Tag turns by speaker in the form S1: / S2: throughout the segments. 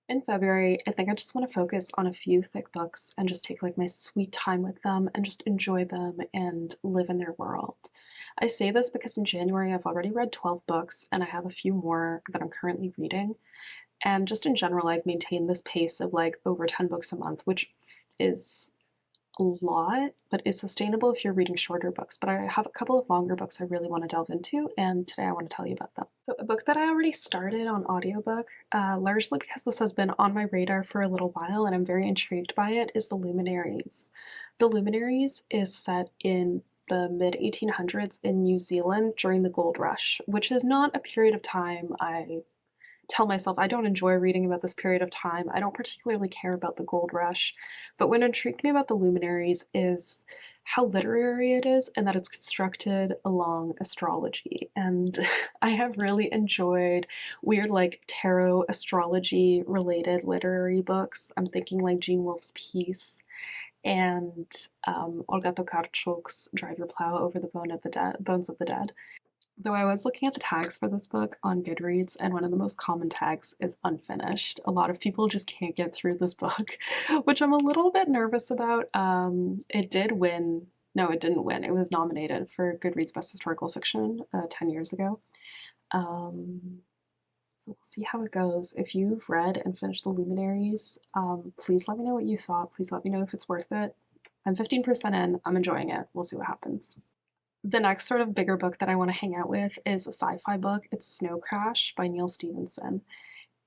S1: In February, I think I just want to focus on a few thick books and just take like my sweet time with them and just enjoy them and live in their world. I say this because in January I've already read 12 books and I have a few more that I'm currently reading. And just in general, I've maintained this pace of like over 10 books a month, which is a lot, but is sustainable if you're reading shorter books. But I have a couple of longer books I really want to delve into, and today I want to tell you about them. So a book that I already started on audiobook, largely because this has been on my radar for a little while and I'm very intrigued by it, is The Luminaries. The Luminaries is set in the mid 1800s in New Zealand during the gold rush, which is not a period of time I tell myself I don't enjoy reading about this period of time. I don't particularly care about the gold rush. But what intrigued me about the Luminaries is how literary it is and that it's constructed along astrology. And I have really enjoyed weird like tarot astrology related literary books. I'm thinking like Gene Wolfe's Peace and Olga Tokarczuk's Drive Your Plow Over the Bones of the Dead. Though I was looking at the tags for this book on Goodreads, and one of the most common tags is unfinished. A lot of people just can't get through this book, which I'm a little bit nervous about. It did win. No, it didn't win. It was nominated for Goodreads Best Historical Fiction 10 years ago. So we'll see how it goes. If you've read and finished The Luminaries, please let me know what you thought. Please let me know if it's worth it. I'm 15% in. I'm enjoying it. We'll see what happens. The next sort of bigger book that I want to hang out with is a sci-fi book. It's Snow Crash by Neal Stephenson.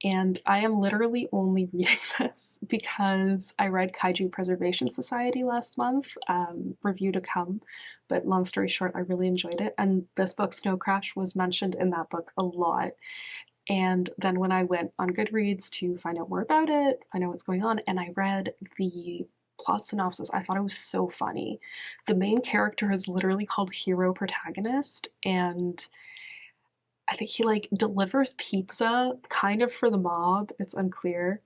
S1: And I am literally only reading this because I read Kaiju Preservation Society last month, review to come, but long story short, I really enjoyed it. And this book, Snow Crash, was mentioned in that book a lot. And then when I went on Goodreads to find out more about it, find out what's going on, and I read the plot synopsis, I thought it was so funny. The main character is literally called Hero Protagonist, and I think he like delivers pizza kind of for the mob. It's unclear.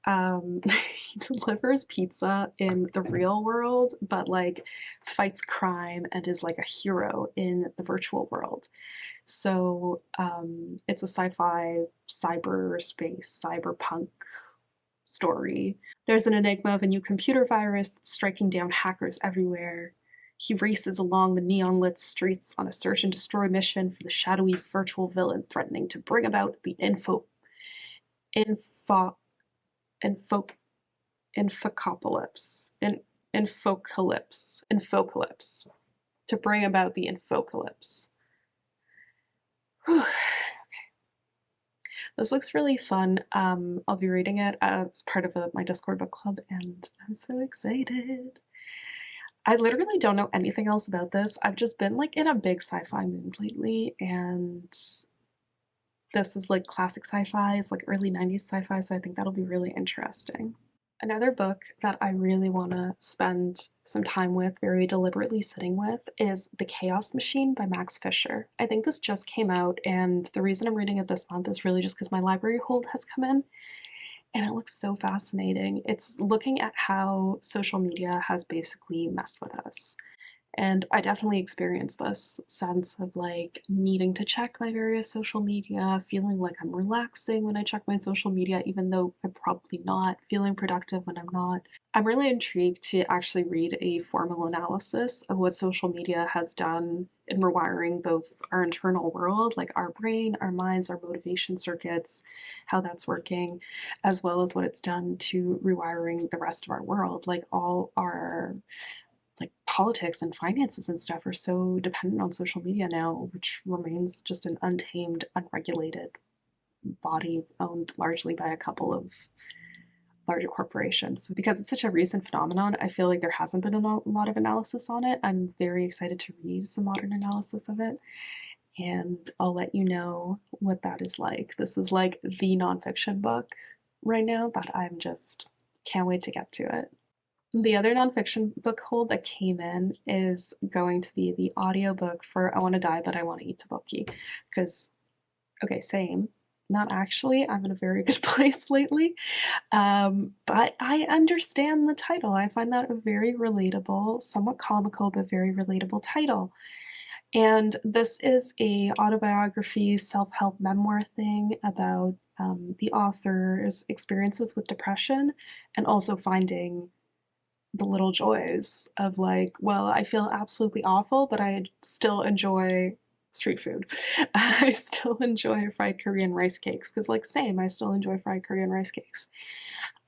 S1: He delivers pizza in the real world, but like fights crime and is like a hero in the virtual world. So it's a sci-fi cyberspace cyberpunk story. There's an enigma of a new computer virus that's striking down hackers everywhere. He races along the neon-lit streets on a search and destroy mission for the shadowy virtual villain threatening to bring about the infocalypse. To bring about the infocalypse. Whew. This looks really fun. I'll be reading it as part of my Discord book club, and I'm so excited. I literally don't know anything else about this. I've just been like in a big sci-fi mood lately, and this is like classic sci-fi. It's like early 90s sci-fi, so I think that'll be really interesting. Another book that I really want to spend some time with, very deliberately sitting with, is The Chaos Machine by Max Fisher. I think this just came out, and the reason I'm reading it this month is really just because my library hold has come in, and it looks so fascinating. It's looking at how social media has basically messed with us. And I definitely experienced this sense of like needing to check my various social media, feeling like I'm relaxing when I check my social media, even though I'm probably not, feeling productive when I'm not. I'm really intrigued to actually read a formal analysis of what social media has done in rewiring both our internal world, like our brain, our minds, our motivation circuits, how that's working, as well as what it's done to rewiring the rest of our world, like all our like politics and finances and stuff are so dependent on social media now, which remains just an untamed, unregulated body owned largely by a couple of larger corporations. Because it's such a recent phenomenon, I feel like there hasn't been a lot of analysis on it. I'm very excited to read some modern analysis of it, and I'll let you know what that is like. This is like the nonfiction book right now that I'm just can't wait to get to it. The other nonfiction book hold that came in is going to be the audiobook for I Want to Die But I Want to Eat Tteokbokki. Because, okay, same. Not actually. I'm in a very good place lately. But I understand the title. I find that a very relatable, somewhat comical, but very relatable title. And this is a autobiography, self-help memoir thing about the author's experiences with depression and also finding the little joys of like, well, I feel absolutely awful, but I still enjoy street food. I still enjoy fried Korean rice cakes because, like, same, I still enjoy fried Korean rice cakes.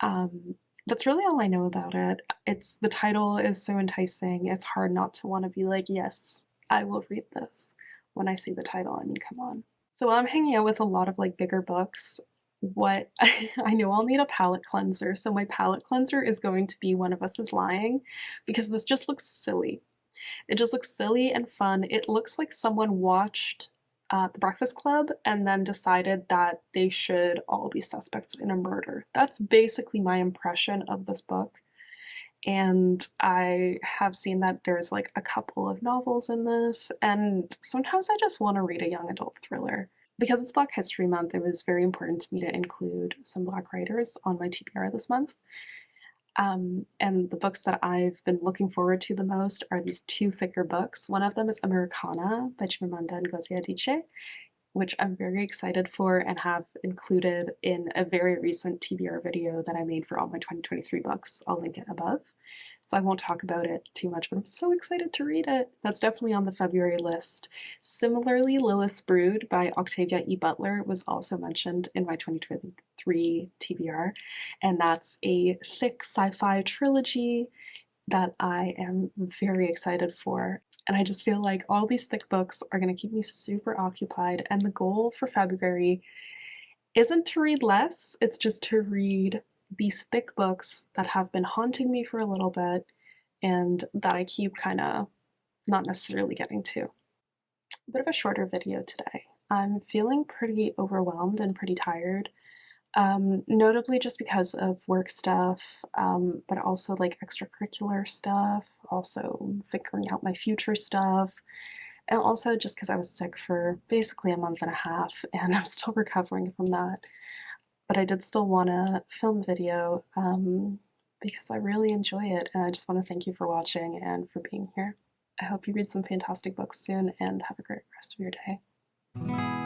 S1: That's really all I know about it. The title is so enticing. It's hard not to want to be like, yes, I will read this when I see the title. I mean, come on. So while I'm hanging out with a lot of like bigger books, what I know I'll need a palette cleanser. So my palette cleanser is going to be One of Us is Lying because this just looks silly. It just looks silly and fun. It looks like someone watched The Breakfast Club and then decided that they should all be suspects in a murder. That's basically my impression of this book. And I have seen that there's like a couple of novels in this, and sometimes I just want to read a young adult thriller. Because it's Black History Month, it was very important to me to include some Black writers on my TBR this month. And the books that I've been looking forward to the most are these two thicker books. One of them is Americanah by Chimamanda and Ngozi Adichie, which I'm very excited for and have included in a very recent TBR video that I made for all my 2023 books. I'll link it above. So I won't talk about it too much, but I'm so excited to read it. That's definitely on the February list. Similarly, Lilith's Brood by Octavia E. Buttler was also mentioned in my 2023 TBR, and that's a thick sci-fi trilogy that I am very excited for. And I just feel like all these thick books are going to keep me super occupied, and the goal for February isn't to read less, it's just to read these thick books that have been haunting me for a little bit and that I keep kind of not necessarily getting to. A bit of a shorter video today. I'm feeling pretty overwhelmed and pretty tired, notably just because of work stuff, but also like extracurricular stuff, also figuring out my future stuff, and also just because I was sick for basically a month and a half and I'm still recovering from that. But I did still want to film video because I really enjoy it, and I just want to thank you for watching and for being here. I hope you read some fantastic books soon and have a great rest of your day.